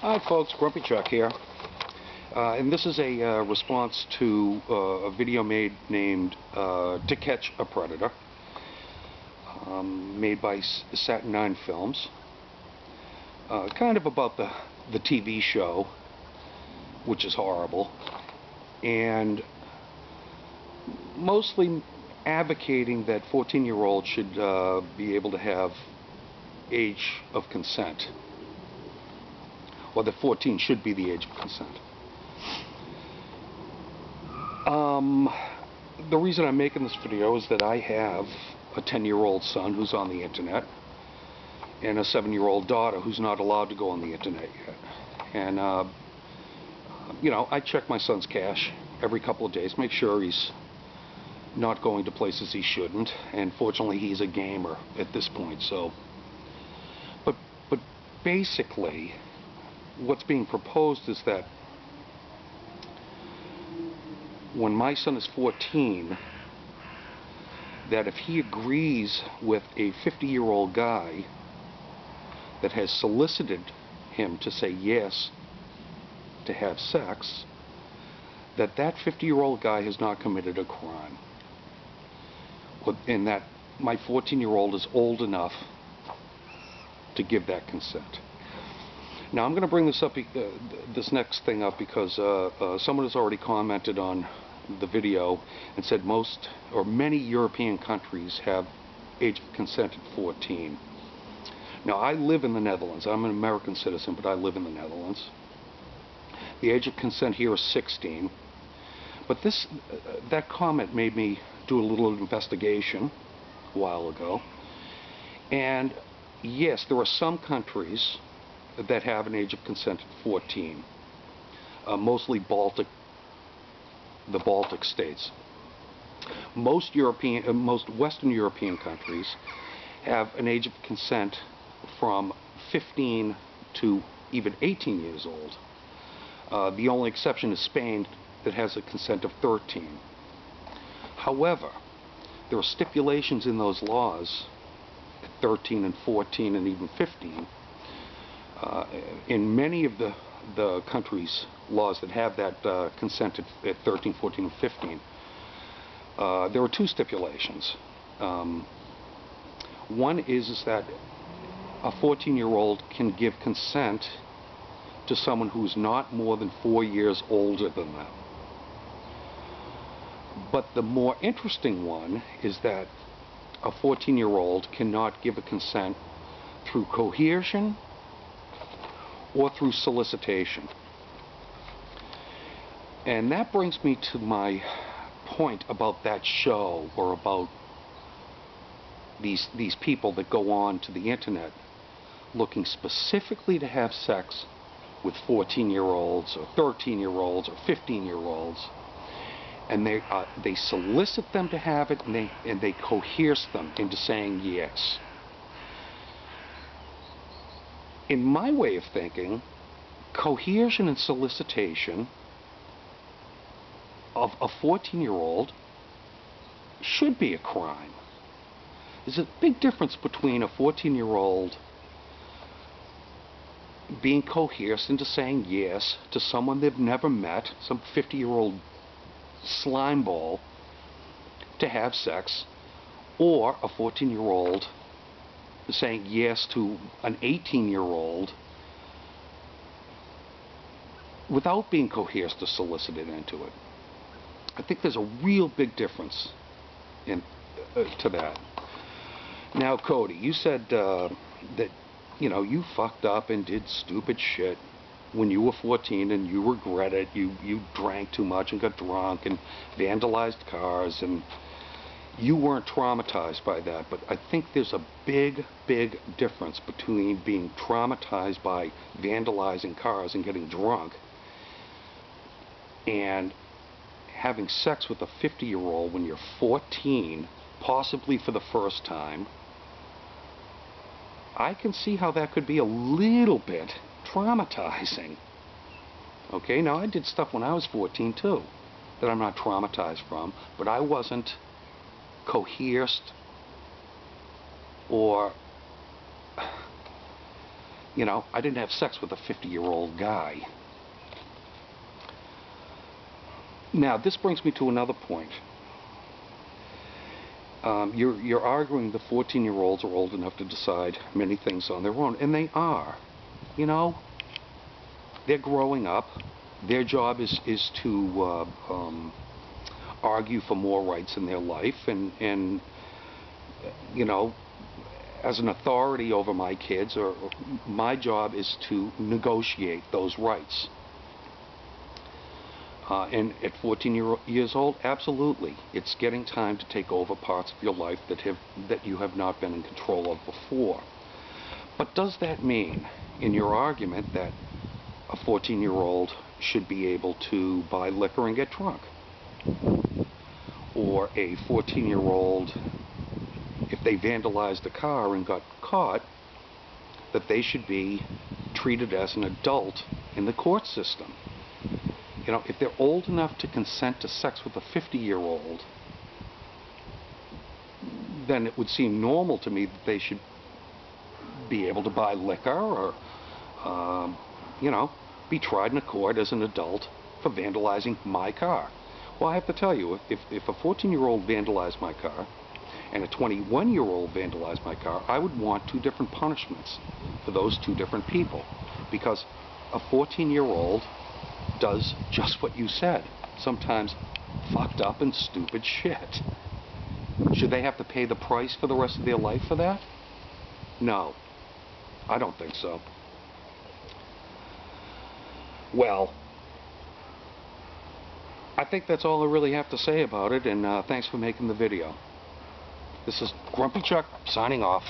Hi folks, Grumpy Chuck here, and this is a response to a video named To Catch a Predator, made by Saturninefilms, kind of about the TV show, which is horrible, and mostly advocating that 14-year-olds should be able to have age of consent. Or that 14 should be the age of consent. The reason I'm making this video is that I have a 10-year-old son who's on the internet and a 7-year-old daughter who's not allowed to go on the internet yet. And, you know, I check my son's cache every couple of days, make sure he's not going to places he shouldn't. And fortunately, he's a gamer at this point, so. But basically, what's being proposed is that when my son is 14, that if he agrees with a 50-year-old guy that has solicited him to say yes to have sex, that 50-year-old guy has not committed a crime, and that my 14-year-old is old enough to give that consent. Now I'm going to bring this up, this next thing up, because someone has already commented on the video and said most or many European countries have age of consent at 14. Now I live in the Netherlands. I'm an American citizen, but I live in the Netherlands. The age of consent here is 16. But that comment made me do a little investigation a while ago. And yes, there are some countries that have an age of consent at 14, mostly the Baltic states. Most Western European countries have an age of consent from 15 to even 18 years old. The only exception is Spain, that has a consent of 13. However, there are stipulations in those laws at 13 and 14 and even 15. In many of the countries' laws that have that consent at 13, 14, and 15, there are two stipulations. One is that a 14-year-old can give consent to someone who's not more than 4 years older than them. But the more interesting one is that a 14-year-old cannot give a consent through coercion or through solicitation. And that brings me to my point about that show, or about these people that go on to the internet looking specifically to have sex with 14-year-olds or 13-year-olds or 15-year-olds, and they solicit them to have it, and they coerce them into saying yes. In my way of thinking, coercion and solicitation of a 14-year-old should be a crime. There's a big difference between a 14-year-old being coerced into saying yes to someone they've never met, some 50-year-old slimeball, to have sex, or a 14-year-old saying yes to an 18-year-old without being coerced or solicited into it. I think there's a real big difference to that. Now, Cody, you said that, you know, you fucked up and did stupid shit when you were 14, and you regret it. You drank too much and got drunk and vandalized cars, and you weren't traumatized by that. But I think there's a big difference between being traumatized by vandalizing cars and getting drunk and having sex with a 50-year-old when you're 14, possibly for the first time. I can see how that could be a little bit traumatizing. Okay, now I did stuff when I was 14 too that I'm not traumatized from, but I wasn't coerced or You know, I didn't have sex with a 50-year-old guy. Now, this brings me to another point. You're arguing the 14-year-olds are old enough to decide many things on their own, and they are. You know, they're growing up. Their job is to argue for more rights in their life, and you know, as an authority over my kids, or my job is to negotiate those rights. And at 14 years old, absolutely, it's getting time to take over parts of your life that you have not been in control of before. But does that mean, in your argument, that a 14-year-old should be able to buy liquor and get drunk? Or a 14-year-old, if they vandalized a car and got caught, that they should be treated as an adult in the court system? You know, if they're old enough to consent to sex with a 50-year-old, then it would seem normal to me that they should be able to buy liquor or, you know, be tried in a court as an adult for vandalizing my car. Well, I have to tell you, if a 14-year-old vandalized my car and a 21-year-old vandalized my car, I would want two different punishments for those two different people, because a 14-year-old does just what you said, sometimes fucked up and stupid shit. Should they have to pay the price for the rest of their life for that? No, I don't think so. Well, I think that's all I really have to say about it, and thanks for making the video. This is Grumpy Chuck signing off.